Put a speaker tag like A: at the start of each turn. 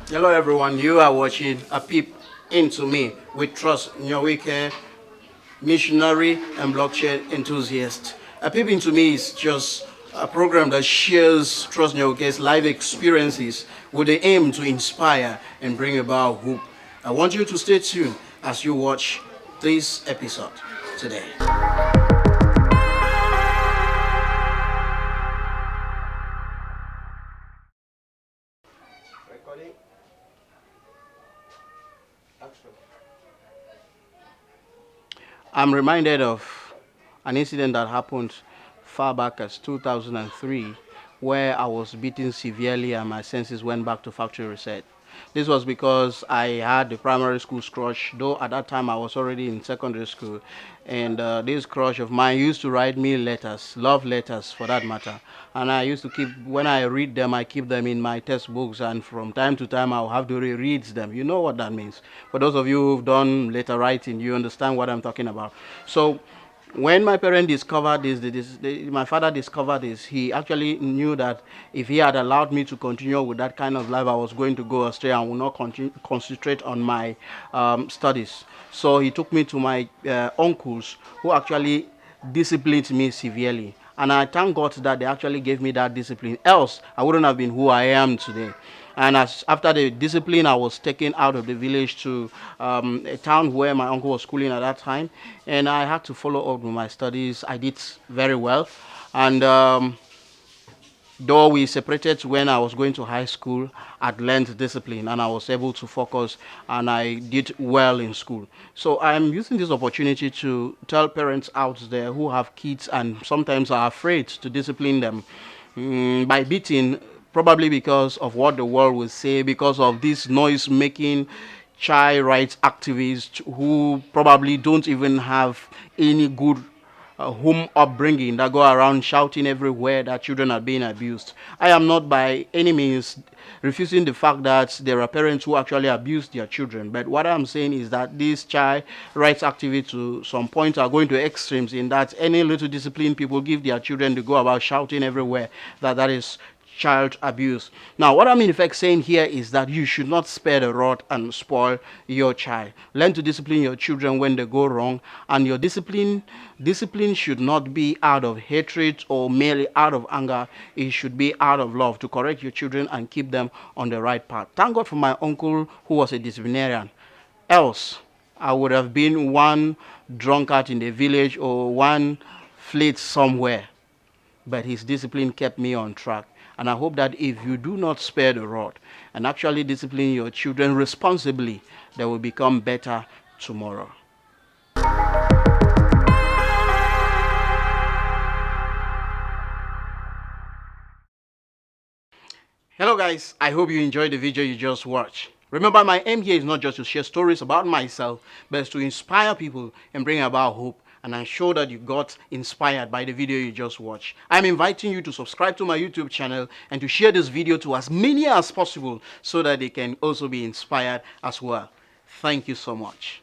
A: Hello everyone, you are watching A Peep Into Me with Trust Nyawike, missionary and blockchain enthusiast. A Peep Into Me is just a program that shares Trust Nyawike's life experiences with the aim to inspire and bring about hope. I want you to stay tuned as you watch this episode today. Recording. I'm reminded of an incident that happened far back as 2003 where I was beaten severely and my senses went back to factory reset. This was because I had the primary school crush, though at that time I was already in secondary school. And this crush of mine used to write me letters, love letters for that matter. And I used to keep, when I read them, I keep them in my textbooks, and from time to time I'll have to reread them. You know what that means. For those of you who've done letter writing, you understand what I'm talking about. So when my parent discovered my father discovered this, he actually knew that if he had allowed me to continue with that kind of life, I was going to go astray and would not concentrate on my studies. So he took me to my uncles, who actually disciplined me severely. And I thank God that they actually gave me that discipline. Else, I wouldn't have been who I am today. And after the discipline, I was taken out of the village to a town where my uncle was schooling at that time. And I had to follow up with my studies. I did very well. And though we separated when I was going to high school, I'd learned discipline and I was able to focus and I did well in school. So I'm using this opportunity to tell parents out there who have kids and sometimes are afraid to discipline them by beating, probably because of what the world will say, because of this noise making child rights activists who probably don't even have any good home upbringing, that go around shouting everywhere that children are being abused. I am not by any means refusing the fact that there are parents who actually abuse their children, but what I'm saying is that these child rights activities to some point are going to extremes, in that any little discipline people give their children to go about shouting everywhere, that is child abuse. Now, what I'm in effect saying here is that you should not spare the rod and spoil your child. Learn to discipline your children when they go wrong, and your discipline should not be out of hatred or merely out of anger. It should be out of love, to correct your children and keep them on the right path. Thank God for my uncle who was a disciplinarian. Else, I would have been one drunkard in the village or one fleet somewhere, but his discipline kept me on track. And I hope that if you do not spare the rod and actually discipline your children responsibly, they will become better tomorrow. Hello guys, I hope you enjoyed the video you just watched. Remember, my aim here is not just to share stories about myself, but to inspire people and bring about hope. And I'm sure that you got inspired by the video you just watched. I'm inviting you to subscribe to my YouTube channel and to share this video to as many as possible so that they can also be inspired as well. Thank you so much.